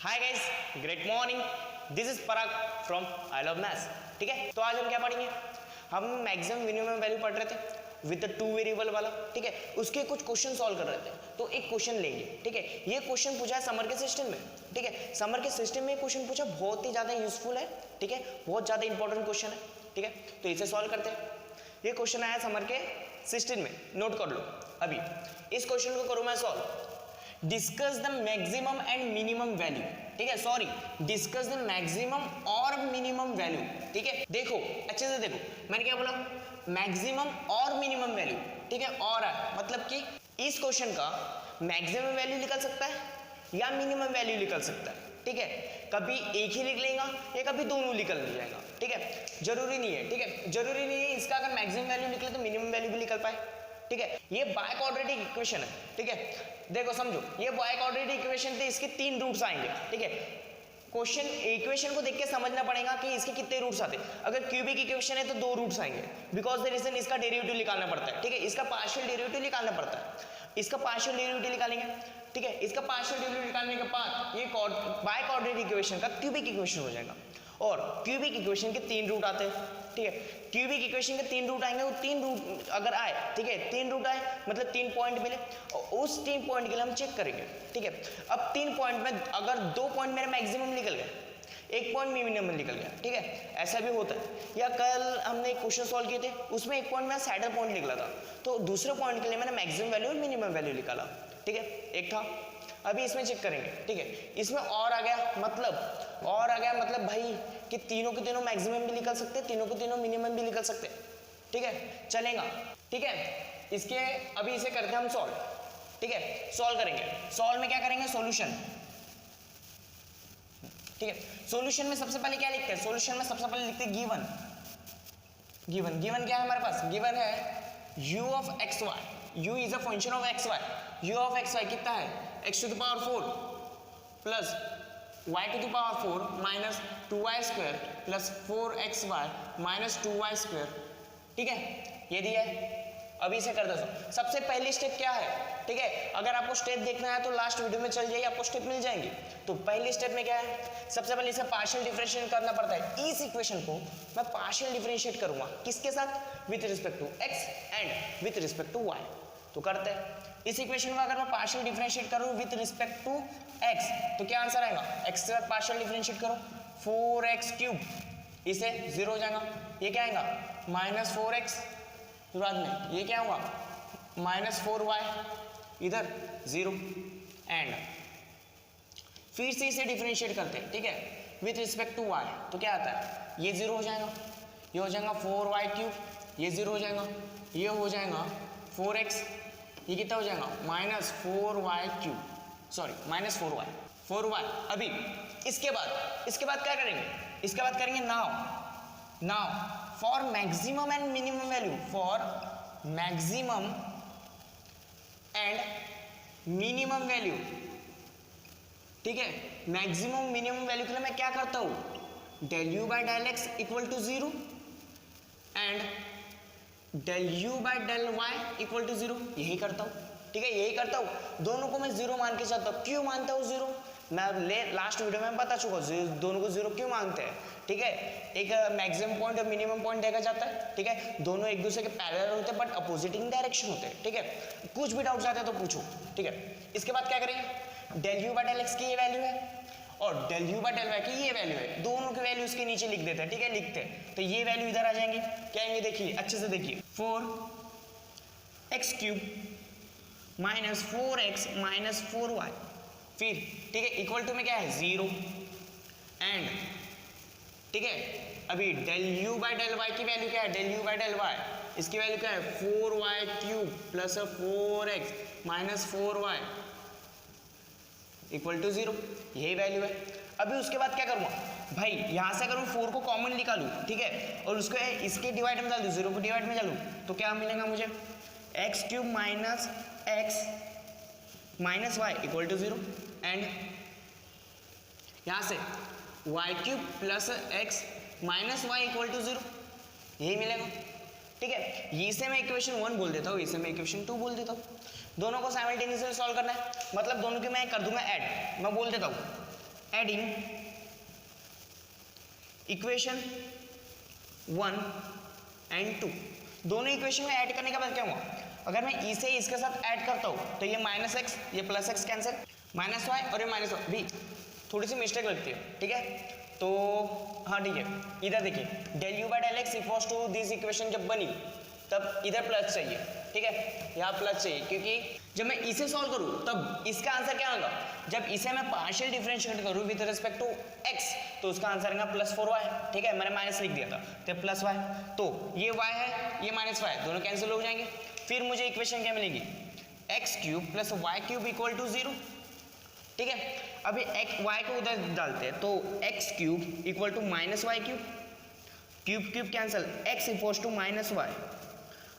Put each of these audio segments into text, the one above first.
Hi guys, great morning. This is Parag from I love maths. ठीक है, तो आज हम क्या पढ़ेंगे? हम मैक्सिमम मिनिमम वैल्यू पढ़ रहे थे विद द टू वेरिएबल वाला। ठीक है, उसके कुछ क्वेश्चन सॉल्व कर रहे थे। तो एक क्वेश्चन लेंगे। ठीक है, ये क्वेश्चन पूछा है समर के सिस्टम में। ठीक है, समर के सिस्टम में क्वेश्चन पूछा, बहुत ही ज़्यादा यूजफुल है। ठीक है, बहुत ज़्यादा इंपॉर्टेंट क्वेश्चन है। ठीक है, तो इसे सॉल्व करते हैं। ये क्वेश्चन आया समर के सिस्टम में, नोट कर लो। अभी इस क्वेश्चन को करूँ मैं solve. Discuss the maximum and minimum value. ठीक है, सॉरी, डिस्कस द मैक्सिमम और मिनिमम वैल्यू। ठीक है, देखो अच्छे से देखो, मैंने क्या बोला? मैक्सिमम और मिनिमम वैल्यू। ठीक है, और है मतलब कि इस क्वेश्चन का मैक्सिमम वैल्यू निकल सकता है या मिनिमम वैल्यू निकल सकता है। ठीक है, कभी एक ही निकलेगा या कभी दोनों निकल जाएगा। ठीक है, जरूरी नहीं है। ठीक है, जरूरी नहीं है इसका अगर मैक्सिमम वैल्यू निकले तो मिनिमम वैल्यू भी निकल पाए। ठीक है, ये बाय क्वाड्रेटिक इक्वेशन है। ठीक है, देखो समझो, ये बाय क्वाड्रेटिक इक्वेशन थे, इसके 3 रूट्स आएंगे। ठीक है, क्वेश्चन इक्वेशन को देख के समझना पड़ेगा कि इसके कितने रूट्स आते हैं। अगर क्यूबिक इक्वेशन है तो 2 रूट्स आएंगे, बिकॉज द रीजन इसका डेरिवेटिव निकालना पड़ता है। ठीक है, इसका पार्शियल डेरिवेटिव निकालना पड़ता है। इसका पार्शियल डेरिवेटिव निकालेंगे। ठीक है, इसका पार्शियल डेरिवेटिव निकालने के बाद ये बाय क्वाड्रेटिक इक्वेशन का क्यूबिक इक्वेशन हो जाएगा। और क्यूबिक इक्वेशन के 3 रूट आते हैं। ठीक है, क्यूबिक इक्वेशन के 3 रूट आएंगे। वो 3 रूट अगर आए, ठीक है, 3 रूट आए मतलब 3 पॉइंट मिले, और उस 3 पॉइंट के लिए हम चेक करेंगे। ठीक है, अब 3 पॉइंट में अगर 2 पॉइंट मेरे मैक्सिमम निकल गए, 1 पॉइंट मिनिमम निकल गया। ठीक है, ऐसा भी होता है। या कल हमने एक क्वेश्चन सॉल्व किए थे, उसमें 1 पॉइंट में सैडल पॉइंट निकला था, तो दूसरे पॉइंट के लिए मैंने मैक्सिमम वैल्यू और मिनिमम वैल्यू निकाला। ठीक है, एक था। अभी इसमें चेक करेंगे। ठीक है, इसमें और आ गया मतलब भाई कि तीनों के तीनों मैक्सिमम भी निकल सकते हैं, तीनों के तीनों मिनिमम भी निकल सकते हैं। ठीक है, चलेगा। ठीक है, इसके अभी इसे करते हैं हम सॉल्व। ठीक है, सॉल्व करेंगे। सॉल्व में क्या करेंगे? सॉल्यूशन। ठीक है, सॉल्यूशन में सबसे पहले क्या लिखते हैं? सॉल्यूशन में सबसे पहले लिखते हैं गिवन। गिवन क्या है हमारे पास? गिवन है u of x y. u is a function of x y. u of x y कितना है? x to the power 4 plus y to the power 4 minus 2y square plus 4xy minus 2y square. ठीक है, ये दिया है। अभी इसे कर दो। सबसे पहली स्टेप क्या है? ठीक है, अगर आपको स्टेप देखना है तो लास्ट वीडियो में चल जाइए, आपको स्टेप मिल जाएंगे। तो पहली स्टेप में क्या है? सबसे पहले इसे पार्शियल डिफरेंशिएट करना पड़ता है। इस इक्वेशन को मैं पार्शियल डिफरेंशिएट करूंगा, किसके साथ? With respect to x and with respect to y। तो करते हैं। इस इक्वेशन में अगर मैं पार्शियल डिफरेंशिएट करूं विथ रिस्पेक्ट टू x, तो क्या आंसर आएगा? x से पार्शियल डिफरेंशिएट करो, 4x क्यूब, इसे 0 हो जाएगा। ये क्या आएगा? Minus 4x। बाद में ये क्या होगा? माइनस 4y, इधर 0। एंड फिर से इसे डिफरेंशिएट करते हैं। ठीक है, विथ रिस्पेक्ट टू y, तो क्या आता है? ये 0 हो जाएगा, ये हो जाएगा 4y क्यूब, ये 0 हो जाएगा, ये हो जाएगा 4x, ये कितना हो जाएगा? Minus 4y cube, sorry minus 4y। अभी इसके बाद क्या करेंगे? इसके बाद करेंगे now for maximum and minimum value, for maximum and minimum value. ठीक है, मैक्सिमम मिनिमम वैल्यू के लिए मैं क्या करता हूं? Del u by del x equal to 0 and del u by del y equal to 0, यही करता हूं। ठीक है, यही करता हूं। दोनों को मैं 0 मान के चलता हूं। क्यों मानता हूं 0? मैं लास्ट वीडियो में बता चुका हूं दोनों को 0 क्यों मानते हैं। ठीक है, एक मैक्सिमम पॉइंट और मिनिमम पॉइंट देखा जाता है। ठीक है, दोनों एक दूसरे के पैरेलल होते हैं बट अपोजिटिंग डायरेक्शन होते हैं। ठीक है, कुछ भी डाउट आते हैं तो पूछो। ठीक है, इसके बाद क्या करेंगे? Del u by del x की ये वैल्यू है और del u by del y की ये वैल्यू है, दोनों की वैल्यू इसके नीचे लिख देते हैं। ठीक है, लिखते हैं तो ये वैल्यू इधर आ जाएंगी। क्या आएंगे? देखिए अच्छे से देखिए, 4x cube minus 4x minus 4y, फिर ठीक है इक्वल टू में क्या है? 0 एंड ठीक है, अभी del u by del y की वैल्यू क्या है? Del u by del y, इसकी वैल्यू क्या है? 4y cube plus 4x minus 4y equal to 0, यही वैल्यू है। अभी उसके बाद क्या करूँगा भाई? यहाँ से अगर मैं 4 को कॉमन निकालूँ, ठीक है, और उसको इसके डिवाइड में डाल दूँ, 0 को डिवाइड में डालूँ, तो क्या मिलेगा मुझे? X cube minus x minus y equal to 0 and यहाँ से y cube plus x minus y equal to 0, यही मिलेगा। ठीक है, इसे मैं इक्वेशन 1 बोल देता हूँ, इसे मैं इक्वेशन 2 बोल देता हूँ। दोनों को साइमल्टेनियसली सॉल्व करना है, मतलब दोनों की मैं कर दूंगा ऐड। मैं बोल देता हूँ एडिंग इक्वेशन 1 एंड 2, दोनों इक्वेशन में ऐड करने के बाद क्या हुआ, अगर मैं इसे इसके साथ ऐड करता हूँ तो ये माइनस एक्स, ये plus x cancel, minus y और ये माइनस वाई भी, थोड़ी सी मिस्टेक लगती है, ठीक है। तो हाँ ठीक है, इधर देखिए del u by del x equals to this equation जब बनी तब इधर प्लस चाहिए, ठीक है, यहाँ प्लस चाहिए, क्योंकि जब मैं इसे सॉल्व करूँ तब इसका आंसर क्या होगा, जब इसे मैं पार्शियल डिफरेंशिएट करूँ विद रिस्पेक्ट टू एक्स तो उसका आंसर आएगा +4y, ठीक है, मैंने माइनस लिख दिया था तो +y, तो ये y है ये -y, दोनों कैंसिल हो जाएंगे। फिर मुझे इक्वेशन क्या मिलेगी, x³ + y³ = 0, ठीक है। अभी y को उधर डालते हैं तो x³ = -y³, cube cube cancel, x = -y।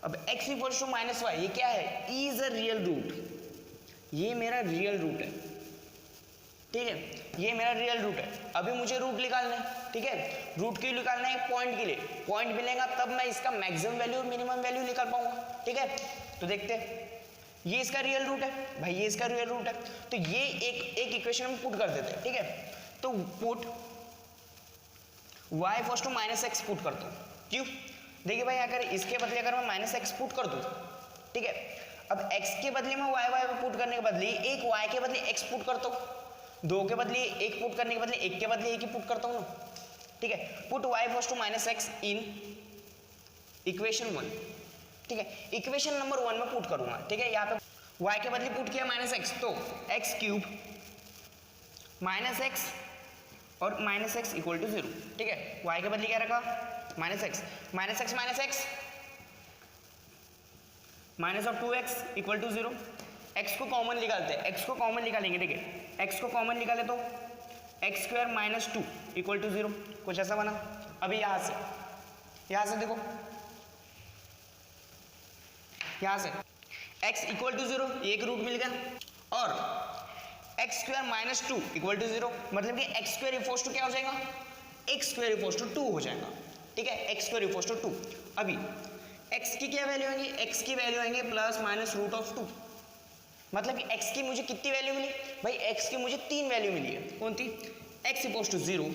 अब x = -y ये क्या है, इज अ रियल रूट, ये मेरा रियल रूट है, ठीक है, ये मेरा रियल रूट है। अभी मुझे रूट निकालना है, ठीक है, रूट क्यों निकालना है, पॉइंट के लिए, पॉइंट मिलेगा तब मैं इसका मैक्सिमम वैल्यू और मिनिमम वैल्यू निकाल पाऊंगा, ठीक है। तो देखते हैं, ये इसका रियल रूट है भाई, ये इसका रियल रूट है, तो ये एक इक्वेशन में पुट कर देते हैं, ठीक है। तो पुट y = -x पुट कर दो, क्यों, देखिए भाई अगर इसके बदले अगर मैं -x पुट कर दूं, ठीक है, अब x के बदले में y पुट करने के बदले एक y के बदले x पुट करता हूँ, 2 के बदले 1 पुट करने के बदले 1 के बदले 1 ही पुट करता हूँ ना, ठीक है। Put y = -x in equation 1, ठीक है, इक्वेशन नंबर 1 में पुट करूंगा, ठीक है। यहाँ पे y के बदले पुट किया -x, तो x³ -x और -x = 0, ठीक है। y के बदले क्या रखा, -x, minus of 2x = 0, x को कॉमन निकालते हैं, x को कॉमन निकालेंगे, देखिए x को कॉमन निकाले तो x² - 2 = 0, कुछ ऐसा बना। अभी यहाँ से देखो, यहाँ से x = 0, एक रूट मिल गया, और x² - 2 = 0, मतलब कि x² क्या हो जाएगा, x² 2 हो जाएगा, ठीक है, x² 2। अभी x की क्या वैल्यू आएंगी, x की वैल्यू आएंगे ±√2, मतलब कि x की मुझे कितनी वैल्यू मिली भाई, x की मुझे 3 वैल्यू मिली है, कौन थी, x = 0,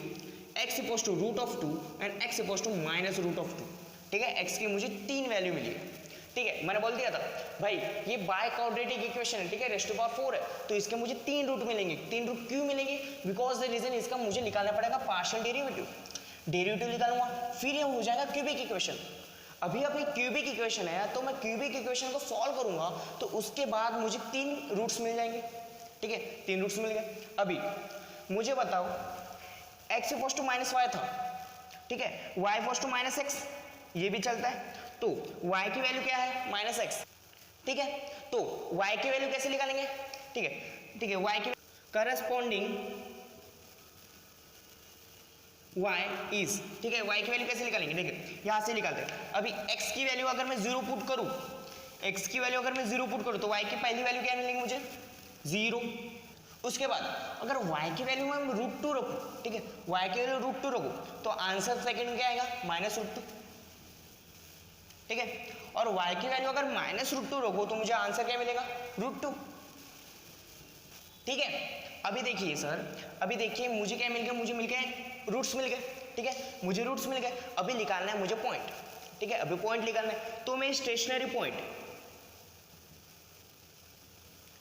x √2 एंड x -√2, ठीक है, x की मुझे 3 वैल्यू मिली है, ठीक है। मैंने बोल दिया था भाई ये बाय क्वाड्रेटिक इक्वेशन है, ठीक है, ⁻⁴ है, तो इसके मुझे 3 रूट मिलेंगे। 3 रूट क्यों मिलेंगे, बिकॉज द रीजन इसका मुझे निकालना पड़ेगा पार्शियल डेरिवेटिव निकालूंगा, फिर ये हो जाएगा क्यूबिक इक्वेशन। अभी क्यूबिक इक्वेशन है तो मैं क्यूबिक इक्वेशन को सॉल्व करूंगा तो उसके बाद मुझे 3 रूट्स मिल जाएंगे, ठीक है, 3 रूट्स मिल गए। अभी मुझे बताओ x = -y था, ठीक है, y = -x, ये भी चलता है, तो y की वैल्यू क्या है, -x, ठीक है, तो y की वैल्यू कैसे निकालेंगे, ठीक है, y की करस्पॉन्डिंग y इज, ठीक है, y की वैल्यू कैसे निकालेंगे, देखिए यहां से निकालते हैं। अभी x की वैल्यू अगर मैं 0 पुट करूं, x की वैल्यू अगर मैं 0 पुट करूं तो y की पहली वैल्यू क्या मिलेगी मुझे, 0। उसके बाद अगर y की वैल्यू मैं √2 रखूं, ठीक है, y की वैल्यू √2 रखूं तो आंसर सेकंड क्या आएगा, -√2, ठीक है, और y की वैल्यू अगर -√2 रखो तो मुझे आंसर क्या मिलेगा, √2, ठीक है। अभी देखिए सर, अभी देखिए मुझे क्या मिल गया, मुझे मिल गए रूट्स मिल गए, ठीक है, मुझे रूट्स मिल गए। अभी निकालना है मुझे पॉइंट, ठीक है, अभी पॉइंट निकालना है, तो मैं स्टेशनरी पॉइंट,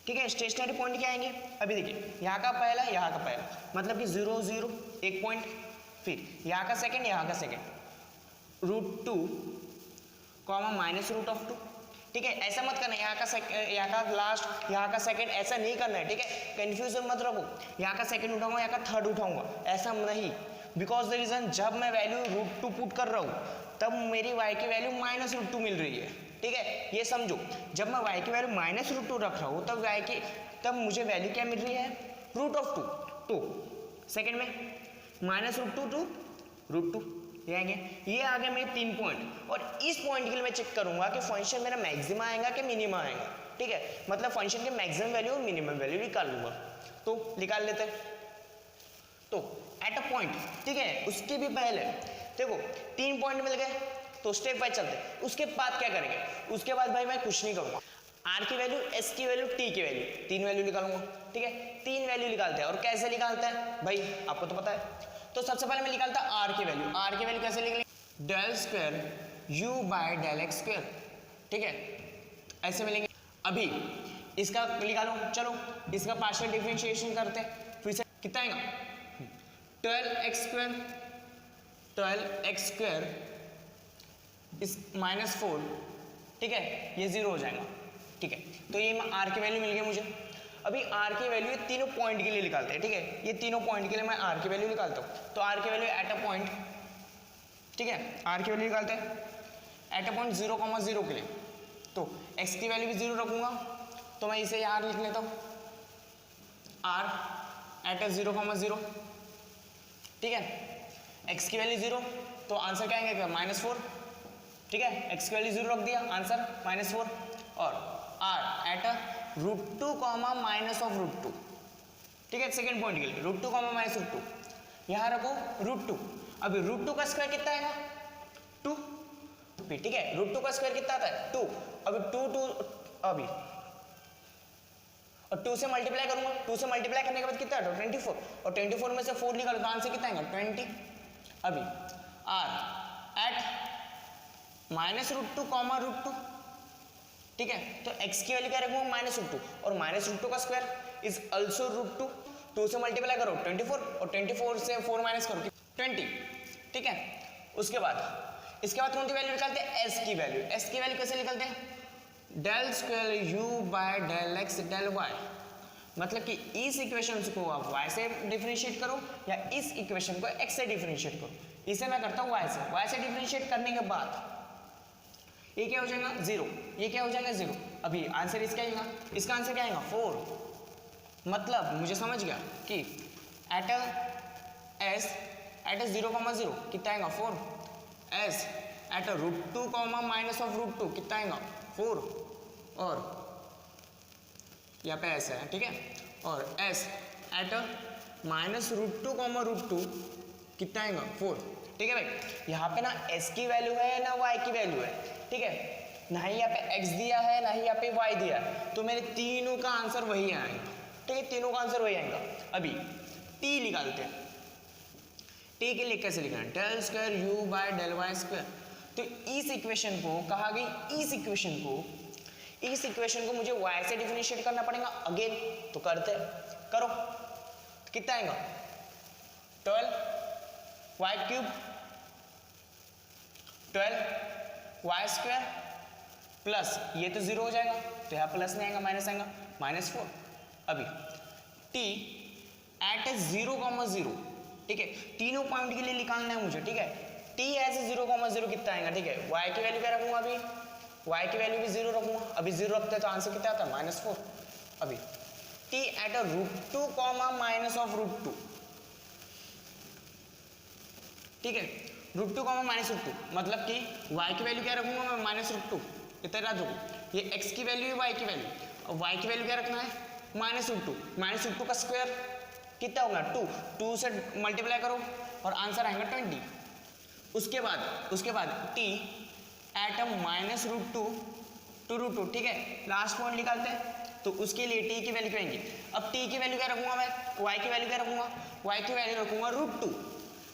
ठीक है, स्टेशनरी पॉइंट क्या आएंगे, अभी देखिए यहाँ का पहला, यहाँ का पहला, मतलब कि 0 0 एक पॉइंट, फिर यहाँ का सेकंड, यहाँ का सेकंड, √2, -√2, ठीक है, ऐसा मत करना, यहाँ का लास्ट, यहाँ का सेकंड, ऐसा नहीं करना है, ठीक है, कंफ्यूजन मत रखो, यहाँ का सेकंड उठाऊंगा, यहाँ का थर्ड उठाऊंगा, ऐसा नहीं, बिकॉज द रीजन जब मैं वैल्यू √2 पुट कर रहा हूँ तब मेरी y की वैल्यू -√2 मिल रही है, ठीक है, ये समझो, जब मैं y की वैल्यू -√2 रख रहा हूँ तब मुझे वैल्यू क्या मिल रही है, √2, तो सेकंड में -√2 टू √2, ये आ गया मेरे 3 पॉइंट, और इस पॉइंट के लिए मैं चेक करूंगा कि फंक्शन मेरा मैक्सिमा आएगा कि मिनिमा आएगा, ठीक है, मतलब फंक्शन के मैक्सिमम वैल्यू और मिनिमम वैल्यू निकाल लूंगा, तो निकाल लेते हैं। तो एट अ पॉइंट, ठीक है, उसके भी पहले देखो 3 पॉइंट मिल गए, तो स्टेप बाय चलते हैं। उसके बाद क्या करेंगे, उसके बाद भाई मैं कुछ नहीं करूंगा, आर की वैल्यू, एस की वैल्यू, टी की वैल्यू, 3 वैल्यू निकालूंगा। ठीक है, 3 वैल्यू निकालते हैं। और कैसे निकालते हैं भाई, आपको तो पता है। तो सबसे पहले मैं निकालता आर की वैल्यू। आर की वैल्यू कैसे निकलेगी, del square u by del x square. ठीक है, ऐसे मिलेंगे। अभी इसका निकालो, चलो इसका पार्शियल डिफरेंशिएशन करते हैं। फिर से कितना आएगा, 12x स्क्वायर, 12x स्क्वायर इस -4। ठीक है, ये 0 हो जाएगा। ठीक है, तो ये आर की वैल्यू मिल गई मुझे। अभी आर की वैल्यू तीनों पॉइंट के लिए निकालते हैं। ठीक है, ये तीनों पॉइंट के लिए मैं आर की वैल्यू निकालता हूँ। तो आर की वैल्यू एट अ पॉइंट, ठीक है, आर की वैल्यू निकालते हैं एट अ पॉइंट 0,0 के लिए। तो एक्स की वैल्यू भी 0 रखूंगा, तो मैं इसे यहाँ लिख लेता हूँ आर एट अ 0,0। ठीक है, एक्स की वैल्यू 0, तो आंसर क्या आएगा, -4। ठीक है, एक्स की वैल्यू 0 रख दिया, आंसर -4। और आर एट अ √2, -√2। ठीक है, सेकेंड पॉइंट के लिए √2, -√2 यहाँ रखो √2। अभी √2 का स्क्वायर कितना आएगा, 2। ठीक है, √2 का स्क्वायर कितना आता है, 2। अभी 2 अभी और 2 से मल्टीप्लाई करूंगा। 2 से मल्टीप्लाई करने के बाद कितना है, 24। और 24 में से 4 निकालो तो आंसर कितना आएगा, 20। अभी आर एट -√2, √2। ठीक है, तो x की वैल्यू क्या रखूंगा, -√2। और -√2 का स्क्वायर इज आल्सो √2। 2 से मल्टीप्लाई करो 24, और 24 से 4 माइनस करो 20। ठीक है, उसके बाद इसके बाद कौन सी वैल्यू निकालते हैं, s की वैल्यू। s की वैल्यू कैसे निकलते हैं, del square u by del x del y। मतलब कि इस इक्वेशन को आप y से डिफरेंशिएट करो या इस इक्वेशन को x से डिफरेंशिएट करो। इसे मैं करता हूँ y से डिफरेंशिएट करने के बाद ये क्या हो जाएगा, 0। ये क्या हो जाएगा, 0। अभी आंसर इसका आएगा, इसका आंसर क्या आएगा, 4। मतलब मुझे समझ गया कि एट अ 0,0 कितना आएगा, 4। एस एट अ √2, -√2 कितना आएगा, 4। और यहाँ पे ऐसा है, ठीक है। और एस एट अ -√2, √2 कितना आएगा, 4। ठीक है भाई, यहाँ पे ना s की वैल्यू है ना y की वैल्यू है। ठीक है, ना ही यहाँ पे x दिया है ना ही यहाँ पे y दिया है, तो मेरे तीनों का आंसर वही आएगा। ठीक है, तीनों का आंसर वही आएगा। अभी t निकालते हैं। t के लिए कैसे लिखना है, del square u by del y square. तो इस इक्वेशन को कहा गई, इस इक्वेशन को मुझे y से डिफरेंशिएट करना पड़ेगा अगेन। तो करते करो, कितना आएगा, 12y cube 12y square plus ये तो 0 हो जाएगा, तो यहाँ प्लस नहीं आएगा, माइनस आएगा, -4। अभी t एट 0,0। ठीक है, तीनों पॉइंट के लिए निकालना है मुझे। ठीक है, t एज 0,0 कितना आएगा। ठीक है, y की वैल्यू क्या रखूंगा, अभी y की वैल्यू भी 0 रखूंगा। अभी 0 रखते हैं तो आंसर कितना आता है, -4। अभी t एट अ √2, -√2। ठीक है, √2, -√2 मतलब कि y की वैल्यू क्या रखूंगा मैं, -√2। इतना रख दूँ, ये x की वैल्यू है, y की वैल्यू, और y की वैल्यू क्या रखना है, -√2। -√2 का स्क्वायर कितना होगा, 2 से मल्टीप्लाई करो और आंसर आएगा 20। उसके बाद t एट अ -√2 टू √2। ठीक है, लास्ट पॉइंट निकालते हैं। तो उसके लिए t की वैल्यू क्या आएंगी। अब t की वैल्यू क्या रखूंगा मैं, y की वैल्यू क्या रखूंगा, y की वैल्यू रखूंगा √2।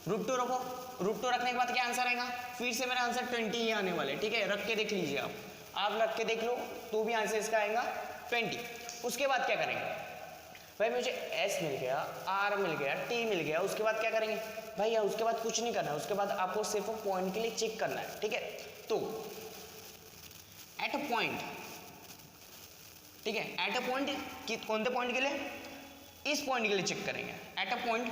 √2 रखो, √2 रखने के बाद क्या आंसर आएगा, फिर से मेरा आंसर 20 ही आने वाले। ठीक है, रख के देख लीजिए, आप रख के देख लो तो भी आंसर इसका आएगा 20। उसके बाद क्या करेंगे भाई, मुझे s मिल गया, r मिल गया, t मिल गया, उसके बाद क्या करेंगे भाई यार, उसके बाद कुछ नहीं करना है। उसके बाद आपको सिर्फ पॉइंट के लिए चेक करना है। ठीक है, तो एट अ पॉइंट, ठीक है, एट अ पॉइंट कौन से पॉइंट के लिए, इस पॉइंट के लिए चेक करेंगे एट अ पॉइंट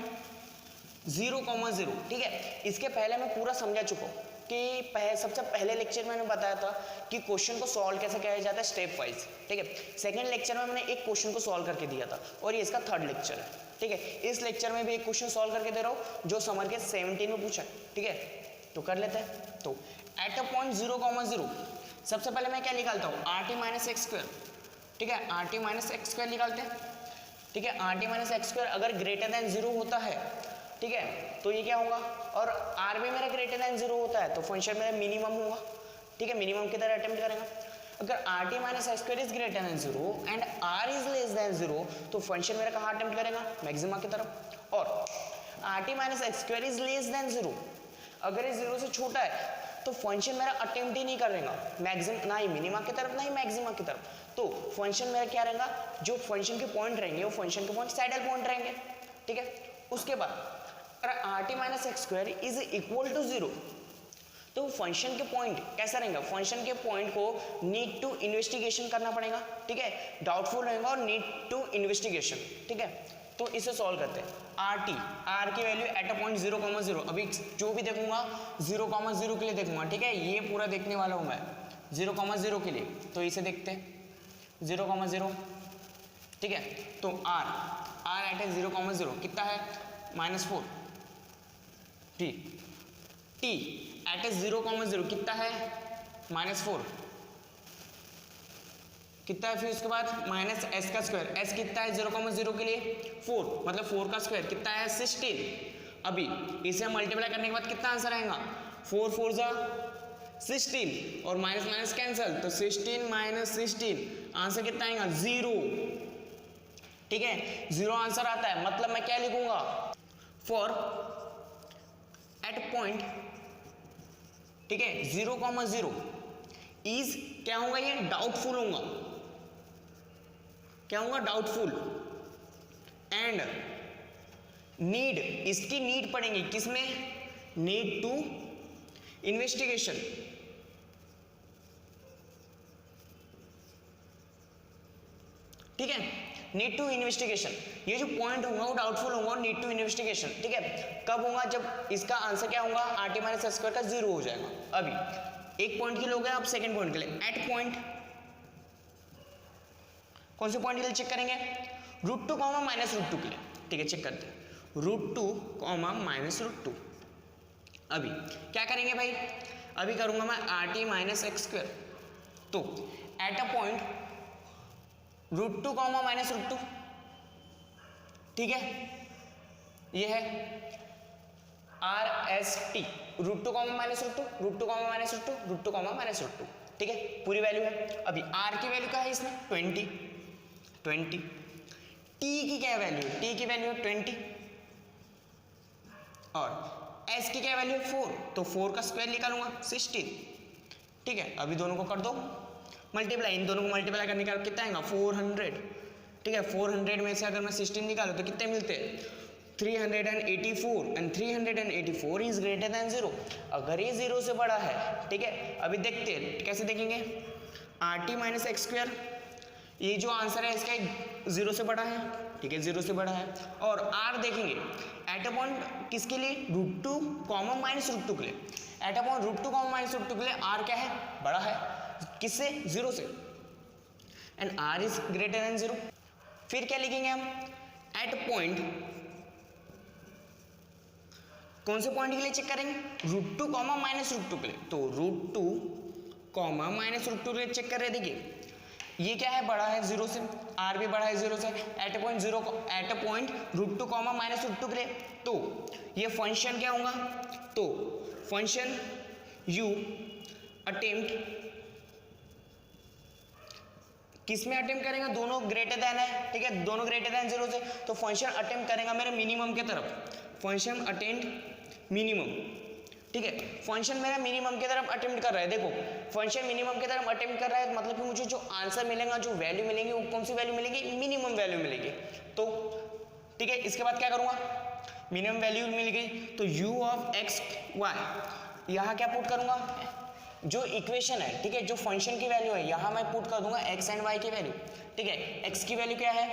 0,0। ठीक है, इसके पहले मैं पूरा समझा चुका हूँ कि सबसे पहले लेक्चर में मैंने बताया था कि क्वेश्चन को सॉल्व कैसे किया जाता है, स्टेप वाइज। ठीक है, सेकंड लेक्चर में मैंने एक क्वेश्चन को सॉल्व करके दिया था, और ये इसका थर्ड लेक्चर है। ठीक है, इस लेक्चर में भी एक क्वेश्चन सॉल्व करके दे रहा हूँ जो समर के 17 में पूछा है। ठीक है, तो कर लेते हैं। तो एट अ पॉइंट 0,0 सबसे पहले मैं क्या निकालता हूँ, RT-x²। ठीक है, RT-x² निकालते हैं। ठीक है, RT-x² अगर ग्रेटर देन 0 होता है, ठीक है, तो ये क्या होगा, और r भी मेरा ग्रेटर देन 0 होता है तो फंक्शन मेरा मिनिमम होगा। ठीक है, मिनिमम की तरह अटेम्प्ट करेंगे। अगर r t minus x square is greater than zero and r is less than zero तो फंक्शन मेरा कहाँ अटेम्प्ट करेगा, मैक्सिमा की तरफ। और r t minus x square is less than zero, अगर ये जीरो से छोटा है तो फंक्शन मेरा अटेम्प्ट ही नहीं करेगा मैक्सिम, ना ही मिनिमा की तरफ ना ही मैक्सिमा की तरफ। तो फंक्शन मेरा क्या रहेगा, जो फंक्शन के पॉइंट रहेंगे वो फंक्शन के पॉइंट सैडल पॉइंट रहेंगे, ठीक है। उसके बाद अगर r t minus x square is equal to zero तो फंक्शन के पॉइंट कैसा रहेगा, फंक्शन के पॉइंट को नीड टू इन्वेस्टिगेशन करना पड़ेगा, ठीक है, डाउटफुल रहेगा और नीड टू इन्वेस्टिगेशन, ठीक है। तो इसे सॉल्व करते हैं। आर टी, आर की वैल्यू एट अ पॉइंट 0,0, अभी जो भी देखूंगा 0,0 के लिए देखूंगा, ठीक है, ये पूरा देखने वाला हूं मैं 0,0 के लिए। तो इसे देखते हैं 0,0, ठीक है। तो आर एट 0,0 कितना है, -4। टी एट 0,0 कितना है, -4 कितना है, फिर उसके बाद माइनस एस का स्क्वायर, एस कितना है 0,0 के लिए 4, मतलब 4 का स्क्वायर कितना है 16। अभी इसे मल्टीप्लाई करने के बाद कितना आंसर आएगा, 4 4 जा 16 और माइनस माइनस कैंसल, तो 16 माइनस 16 आंसर कितना आएगा 0, ठीक है, 0 आंसर आता है। मतलब मैं क्या लिखूंगा, फॉर एट पॉइंट, ठीक है 0,0 इज क्या होगा, ये डाउटफुल होगा, क्या होगा डाउटफुल, एंड नीड, इसकी नीड पड़ेंगे किसमें, नीड टू इन्वेस्टिगेशन, ठीक है, नीड टू इन्वेस्टिगेशन। ये जो पॉइंट होगा वो डाउटफुल होगा, नीड टू इन्वेस्टिगेशन, ठीक है। कब होगा, जब इसका आंसर क्या होगा, are t minus x square का 0 हो जाएगा। अभी एक पॉइंट के लिए हो गया, अब सेकंड पॉइंट के लिए एट पॉइंट, कौन से पॉइंट के लिए चेक करेंगे, √2, -√2 के लिए, ठीक है, चेक करते हैं √2, -√2। अभी क्या करेंगे भाई, अभी करूंगा मैं are t minus x square, तो एट अ पॉइंट √2, -√2, ठीक है, ये है आर एस टी, √2, -√2, √2, -√2, ठीक है, पूरी वैल्यू है। अभी आर की वैल्यू क्या है इसमें 20, टी की क्या वैल्यू है, टी की वैल्यू है 20 और एस की क्या वैल्यू है 4, तो 4 का स्क्वायर निकालूंगा 16, ठीक है। अभी दोनों को कर दो मल्टीप्लाई, इन दोनों को मल्टीप्लाई करने का कितना आएगा 400, ठीक है। 400 में से अगर मैं 16 निकालू तो कितने मिलते हैं 384, एंड 384 इज ग्रेटर देन 0, अगर ये 0 से बड़ा है, ठीक है। अभी देखते हैं कैसे देखेंगे, are t minus x square, ये जो आंसर है इसका 0 से बड़ा है, ठीक है, 0 से बड़ा है। और आर देखेंगे एट अ पॉइंट किसके लिए, √2, -√2 के लिए, एट अ पॉइंट √2, -√2 के लिए आर क्या है, बड़ा है, किससे 0 से, and r is greater than 0। फिर क्या लिखेंगे हम, एट पॉइंट, कौन से पॉइंट के लिए चेक करेंगे, √2, -√2 के लिए, तो √2, -√2 के लिए चेक कर रहे हैं। देखिए ये क्या है, बड़ा है 0 से, आर भी बड़ा है 0 से, एट अ पॉइंट √2, -√2 के लिए, तो ये फंक्शन क्या होगा, तो फंक्शन यू अटेम्प्ट, किस में अटेम्प्ट करेंगे, दोनों ग्रेटर देन है, ठीक है, दोनों ग्रेटर देन 0 से, तो फंक्शन अटेम्प्ट करेगा मेरे मिनिमम के तरफ, फंक्शन अटेम्प्ट मिनिमम, ठीक है, फंक्शन मेरा मिनिमम की तरफ अटेम्प्ट कर रहा है। देखो फंक्शन मिनिमम की तरफ अटेम्प्ट कर रहा है, मतलब कि मुझे जो आंसर मिलेगा, जो वैल्यू मिलेंगी, वो कौन सी वैल्यू मिलेगी, मिनिमम वैल्यू मिलेगी। तो ठीक है, इसके बाद क्या करूंगा, मिनिमम वैल्यू मिल गई तो u ऑफ एक्स वाई, यहाँ क्या पुट करूंगा, जो इक्वेशन है, ठीक है, जो फंक्शन की वैल्यू है, यहाँ मैं पुट कर दूंगा x एंड y की वैल्यू, ठीक है। x की वैल्यू क्या है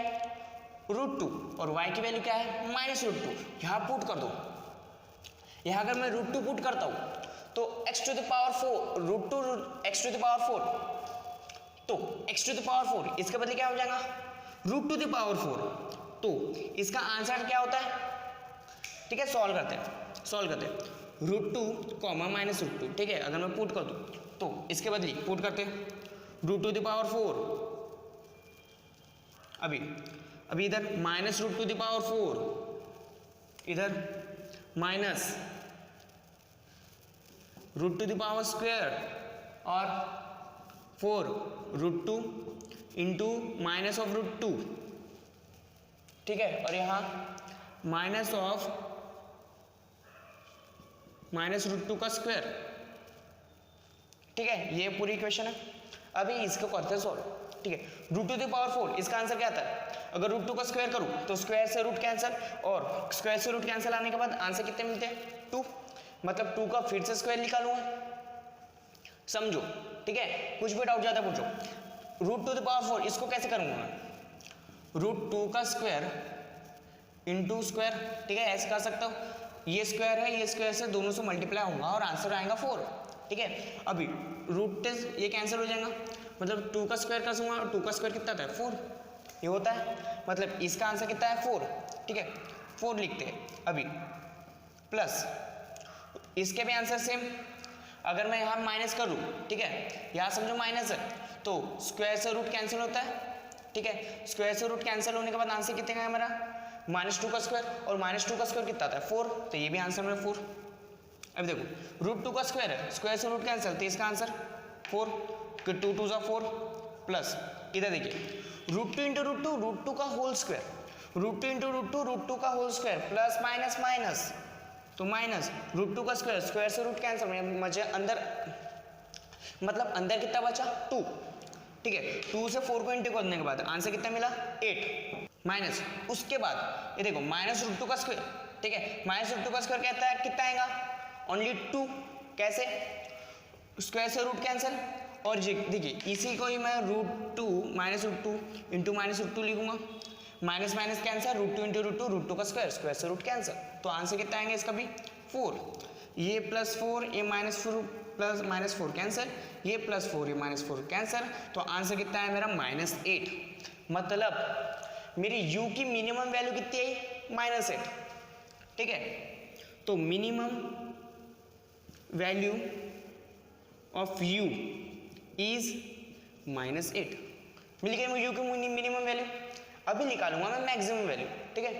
√2 और y की वैल्यू क्या है -√2, यहाँ पुट कर दो। यहाँ अगर मैं √2 पुट करता हूँ तो x to the power 4, √2 x to the power 4, तो x टू द पावर 4 इसके बदले क्या हो जाएगा √2 टू द पावर 4, तो इसका आंसर क्या होता है, ठीक है, सॉल्व करते हैं √2, -√2, ठीक है। अगर मैं पुट कर दूं तो इसके बदले पुट करते हैं √2 टू द पावर 4, अभी इधर -√2 टू द पावर 4, इधर -√2 टू द पावर स्क्वायर और 4√2 इंटू माइनस ऑफ √2, ठीक है, और यहाँ माइनस √2 का स्क्वायर, ठीक है, ये पूरी इक्वेशन है। अभी इसको करते हैं सॉल्व, ठीक है। √2⁴ इसका आंसर क्या आता है? अगर √2 का स्क्वायर करूं तो स्क्वायर से रूट कैंसिल, और स्क्वायर से रूट कैंसिल आने के बाद आंसर कितने मिलते हैं? 2, मतलब 2 का फिर से स्क्वायर निकालूंगा, समझो, ठीक है। कुछ भी डाउट जाता पूछो। √2⁴ इसको कैसे करूंगा मैं? √2 का स्क्वायर इंटू स्क्वायर, ठीक है, ऐसे कर सकता हूँ। ये स्क्वायर है, ये स्क्वायर से दोनों से मल्टीप्लाई होगा और आंसर आएगा 4, ठीक है। अभी √10 ये कैंसिल हो जाएगा, मतलब 2 का स्क्वायर कर दूंगा, और 2 का स्क्वायर कितना था? 4, ये होता है, मतलब इसका आंसर कितना है? 4, ठीक है, 4 लिखते हैं। अभी प्लस इसके भी आंसर सेम, अगर मैं यहाँ माइनस करूँ, ठीक है, यहाँ समझो माइनस है तो स्क्वायर से रूट कैंसिल होता है, ठीक है। स्क्वायर से रूट कैंसिल होने के बाद आंसर कितने का है मेरा? -2 का स्क्वायर, और -2 का स्क्वायर कितना था? 4, तो ये भी आंसर मेरा 4। अब देखो √2 का स्क्वायर है, स्क्वायर से रूट कैंसिल, तो इसका आंसर 4, 2 2 4 प्लस इधर देखिए √2 इंटू √2 का होल स्क्वायर, √2 इंटू √2 का whole square, plus minus minus, तो माइनस √2 का स्क्वायर, स्क्वायर से रूट कैंसिल, मुझे अंदर मतलब अंदर कितना बचा? 2, ठीक है। 2 से 4 को इंटू करने के बाद आंसर कितना मिला? 8, माइनस उसके बाद ये देखो -√2 का स्क्वायर, ठीक है, -√2 का स्क्वायर कहता है कितना आएगा? ओनली 2, कैसे? स्क्वायर से रूट कैंसिल, और देखिए इसी को ही मैं √2 -√2 इंटू -√2 लिखूंगा, माइनस माइनस कैंसिल, √2 इंटू √2 का स्क्वायर, स्क्वायर से रूट कैंसिल, तो आंसर कितना आएंगे इसका भी? 4, ये +4, ये -4 प्लस -4 कैंसिल, ये +4, ये -4 कैंसिल, तो आंसर कितना है मेरा? -8। मतलब मेरी u की मिनिमम वैल्यू कितनी आई? -8, ठीक है। तो minimum value of u is -8, मिल गई मुझे u की मिनिमम वैल्यू। अभी निकालूंगा मैं मैक्सिमम वैल्यू, ठीक है,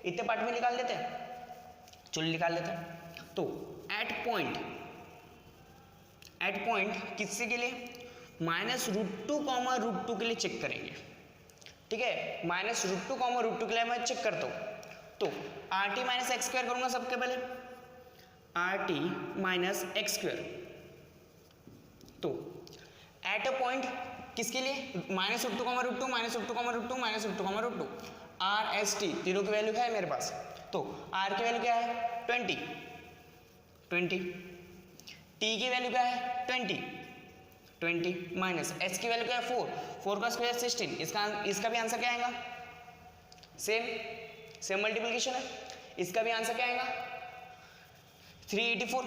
इतने पार्ट में निकाल लेते हैं, चलो निकाल लेते हैं। तो एट पॉइंट किससे के लिए? -√2, के लिए चेक करेंगे, ठीक है, -√2, के लिए मैं चेक करता हूँ। तो RT - x² करूंगा सबके पहले, RT - x², तो एट अ पॉइंट किसके लिए? -√2, -√2, R S T तीनों की वैल्यू है मेरे पास, तो R की वैल्यू क्या है? 20, T की वैल्यू क्या है? 20 माइनस S की वैल्यू क्या है? 4 का स्क्वायर 16, इसका भी आंसर क्या आएगा? सेम मल्टीप्लिकेशन है, इसका भी आंसर क्या आएगा? 384,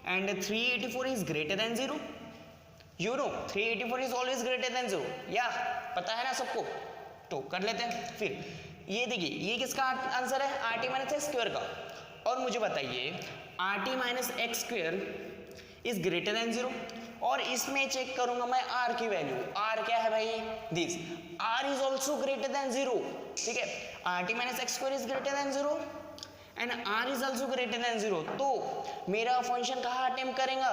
and 384 is greater than 0, you know 384 is always greater than 0, या पता है ना सबको, तो कर लेते हैं। फिर ये देखिए ये किसका आंसर है? RT - x² का, और मुझे बताइए RT - x² is greater than 0, और इसमें चेक करूंगा मैं R की वैल्यू, R क्या है भाई? This, R is also greater than 0, ठीक है, RT - x² is greater than 0 and R is also greater than 0, तो मेरा फंक्शन कहाँ अटेम्प्ट करेगा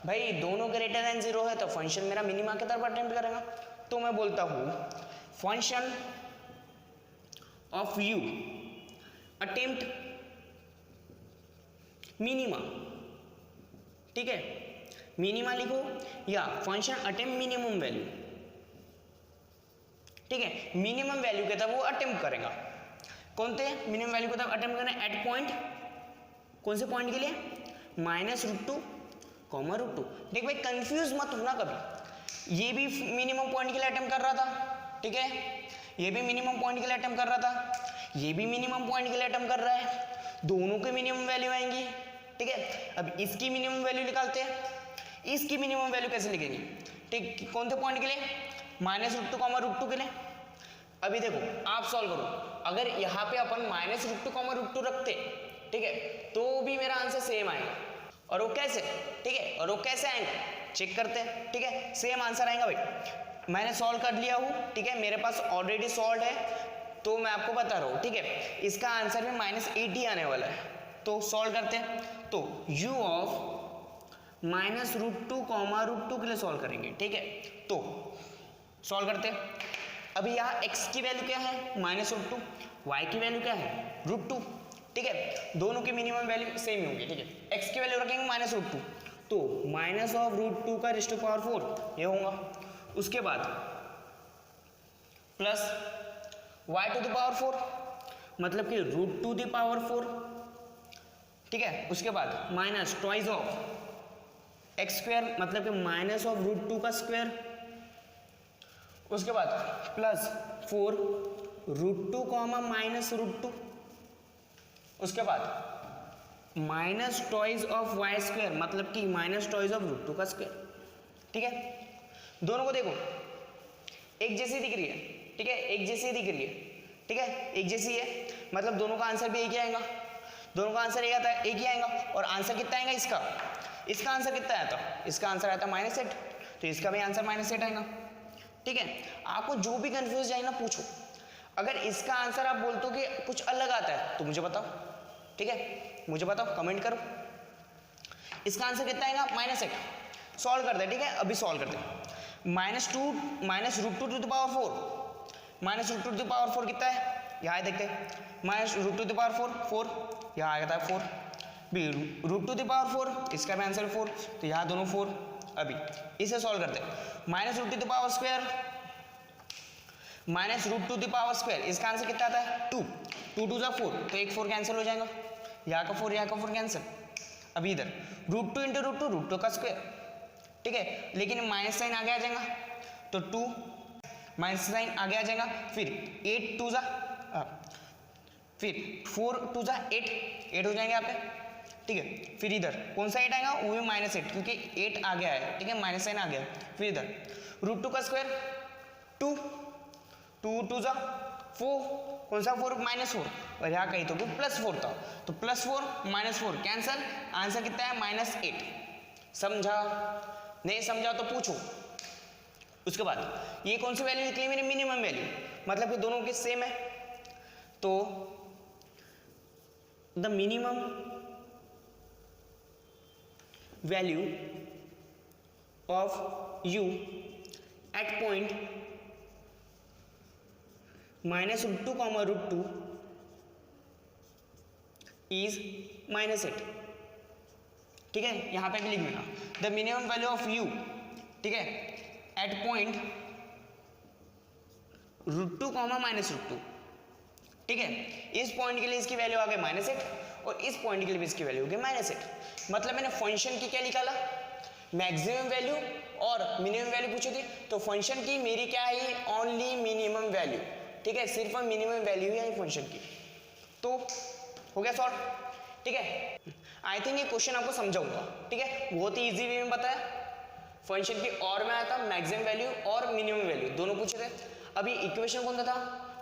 भाई? दोनों ग्रेटर देन 0 है तो फंक्शन मेरा मिनिमा की तरफ अटेम्प्ट करेगा। तो मैं बोलता हूँ function of u attempt minima, ठीक है, मिनिमा लिखो, या फंक्शन अटेम्प्ट मिनिमम वैल्यू, ठीक है, मिनिमम वैल्यू के तब वो अटेम्प्ट करेगा। कौन थे मिनिमम वैल्यू को तब अटेम्प्ट करना? एट पॉइंट, कौन से पॉइंट के लिए? -√2, √2। देख भाई कंफ्यूज मत होना कभी, ये भी मिनिमम पॉइंट के लिए अटेम्प्ट कर रहा था, ठीक है, ये भी मिनिमम पॉइंट के लिए अटेम्प्ट कर रहा था, ये भी मिनिमम पॉइंट के लिए अटेम्प्ट कर रहा है, दोनों के मिनिमम वैल्यू आएंगी, ठीक है। अब इसकी मिनिमम वैल्यू निकालते हैं, इसकी मिनिमम वैल्यू कैसे लिखेंगे? ठीक, कौन से पॉइंट के लिए? -√2, √2 के लिए। अभी देखो आप सॉल्व करो, अगर यहाँ पे अपन -√2, √2 रखते, ठीक है, तो भी मेरा आंसर सेम आएगा, और वो कैसे? ठीक है, और वो कैसे आएंगे चेक करते हैं, ठीक है, सेम आंसर आएगा भाई। मैंने सॉल्व कर लिया हूँ, ठीक है, मेरे पास ऑलरेडी सॉल्व है, तो मैं आपको बता रहा हूँ, ठीक है, इसका आंसर में -80 आने वाला है, तो सॉल्व करते हैं। तो u ऑफ -√2 √2 के लिए सॉल्व करेंगे, ठीक है। तो सॉल्व करते हैं। अभी यहाँ x की वैल्यू क्या है -√2, y की वैल्यू क्या है √2, ठीक है। दोनों की मिनिमम वैल्यू सेम ही होंगी, ठीक है। x की वैल्यू रखेंगे -√2, तो -√2 का रेज़ टू पावर 4 ये होगा। उसके बाद plus y to the power 4 मतलब कि √2⁴, ठीक है। उसके बाद माइनस ट्वाइस ऑफ x² मतलब कि -√2 का स्क्वायर। उसके बाद प्लस 4 √2 -√2। उसके बाद माइनस टॉइज ऑफ y² मतलब कि माइनस टॉइज ऑफ √2 का स्क्वायर, ठीक है। दोनों को देखो एक जैसी दिख रही है, ठीक है, एक जैसी दिख रही है, ठीक है, एक जैसी है, मतलब दोनों का आंसर भी एक ही आएगा, दोनों का आंसर एक आता है, एक ही आएगा। और आंसर कितना आएगा इसका आंसर कितना आया था, इसका आंसर आया था -8, तो इसका भी आंसर -8 आएगा, ठीक है। आपको जो भी कंफ्यूज जाए ना पूछो, अगर इसका आंसर आप बोलते हो कि कुछ अलग आता है तो मुझे बताओ, ठीक है, मुझे बताओ, कमेंट करो। इसका आंसर कितना आएगा -8। सॉल्व करते हैं, ठीक है, अभी सॉल्व करते हैं। -2 -√2 -√2 कितना है, यहाँ देखते हैं, -√2 4 यहाँ आया था 4, भी √2 इसका भी आंसर 4, तो यहाँ दोनों 4। अभी इसे सॉल्व करते हैं। -√2 -√2 इसका आंसर कितना आता है 2 2 × 4, तो एक 4 कैंसिल हो जाएगा, यहाँ का 4 यहाँ का 4 कैंसिल। अभी इधर √2 × √2 का स्क्वायर, ठीक है, लेकिन माइनस साइन आगे आ जाएगा तो 2 माइनस साइन आगे आ जाएगा, फिर 8 2 फिर 4 2 8 हो जाएंगे यहाँ पे, ठीक है। फिर इधर कौन सा 8 आएगा, वो भी -8 क्योंकि 8 आ गया है, ठीक है, माइनस साइन आ गया। फिर इधर √2 का स्क्वायर 2 2 2 4, कौन सा 4 -4, और यहाँ कहीं तो +4 था, तो +4 -4 कैंसल, आंसर कितना है -8। समझा, नहीं समझा तो पूछो। उसके बाद ये कौन सी वैल्यू निकली मेरी मिनिमम वैल्यू, मतलब कि दोनों के सेम है, तो the minimum value of u at point -√2 √2 is -8, ठीक है। यहां पे भी लिख देना the minimum value of u, ठीक है, एट पॉइंट √2 -√2, ठीक है। इस पॉइंट के लिए इसकी वैल्यू आ गई -8 और इस पॉइंट के लिए भी इसकी वैल्यू हो गई -8। मतलब मैंने फंक्शन की क्या निकाला, मैक्सिमम वैल्यू और मिनिमम वैल्यू पूछी थी, तो फंक्शन की मेरी क्या है, ओनली मिनिमम वैल्यू, ठीक है, सिर्फ मिनिमम वैल्यू है फंक्शन की, तो हो गया सॉल्व, ठीक है। आई थिंक ये क्वेश्चन आपको समझाऊंगा, ठीक है, बहुत ही इजी वे में बताया। फंक्शन की और में आया था मैक्सिमम वैल्यू और मिनिमम वैल्यू दोनों पूछे थे। अभी इक्वेशन कौन सा था,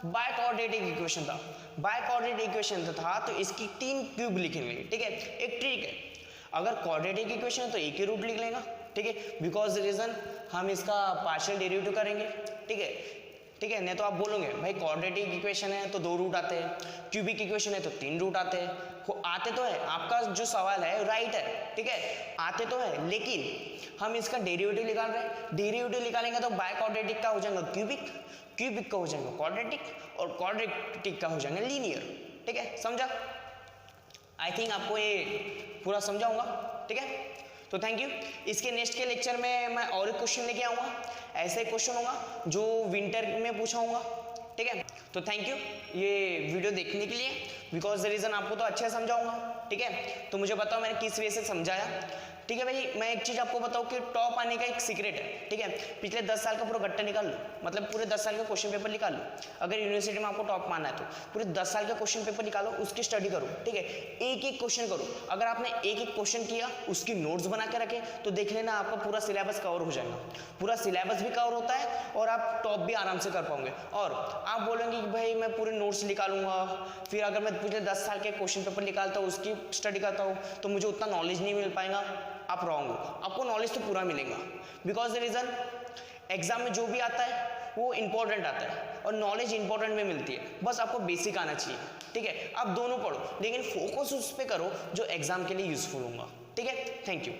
बाय कोऑर्डिनेट इक्वेशन था, बाय कोऑर्डिनेट इक्वेशन था, तो इसकी 3 क्यूब लिखेंगे, ठीक है। एक ट्रिक है, अगर कोऑर्डिनेट इक्वेशन है तो एक ही रूट लिख लेगा, ठीक है, बिकॉज रीजन हम इसका पार्शियल डेरिवेटिव करेंगे, ठीक है, ठीक है। नहीं तो आप बोलोगे भाई कोऑर्डिनेटिक इक्वेशन है तो 2 रूट आते हैं, क्यूबिक इक्वेशन है तो 3 रूट आते हैं, आते तो है, आपका जो सवाल है राइट है, ठीक है, आते तो है, लेकिन हम इसका डेरिवेटिव निकाल रहे हैं, डेरिवेटिव निकालेंगे तो बाय कोऑर्डिनेटिक का हो जाएगा क्यूबिक, क्यूबिक का हो जाएगा क्वाड्रेटिक और क्वाड्रेटिक का हो जाएगा लीनियर, ठीक है, समझा। आई थिंक आपको ये पूरा समझाऊंगा, ठीक है। तो थैंक यू। इसके नेक्स्ट के लेक्चर में मैं और एक क्वेश्चन लेके आऊँगा, ऐसे क्वेश्चन होगा जो विंटर में पूछाऊंगा, ठीक है। तो थैंक यू ये वीडियो देखने के लिए, बिकॉज द रीज़न आपको तो अच्छे से समझाऊंगा, ठीक है। तो मुझे बताओ मैंने किस वे से समझाया, ठीक है भाई। मैं एक चीज़ आपको बताऊँ कि टॉप आने का एक सीक्रेट है, ठीक है। पिछले 10 साल का पूरा गट्टा निकाल लो, मतलब पूरे 10 साल का क्वेश्चन पेपर निकाल लो। अगर यूनिवर्सिटी में आपको टॉप मानना है तो पूरे 10 साल का क्वेश्चन पेपर निकालो, उसकी स्टडी करो, ठीक है। एक एक क्वेश्चन करो, अगर आपने एक एक क्वेश्चन किया, उसकी नोट्स बना के रखे, तो देख लेना आपका पूरा सिलेबस कवर हो जाएगा। पूरा सिलेबस भी कवर होता है और आप टॉप भी आराम से कर पाओगे। और आप बोलेंगे कि भाई मैं पूरे नोट्स निकालूंगा, फिर अगर मैं पिछले 10 साल के क्वेश्चन पेपर निकालता हूँ, उसकी स्टडी करता हूँ, तो मुझे उतना नॉलेज नहीं मिल पाएगा। आप रॉन्ग हो, आपको नॉलेज तो पूरा मिलेगा, बिकॉज द रीज़न एग्जाम में जो भी आता है वो इंपॉर्टेंट आता है और नॉलेज इंपॉर्टेंट में मिलती है, बस आपको बेसिक आना चाहिए, ठीक है। आप दोनों पढ़ो, लेकिन फोकस उस पर करो जो एग्जाम के लिए यूजफुल होगा, ठीक है। Thank you.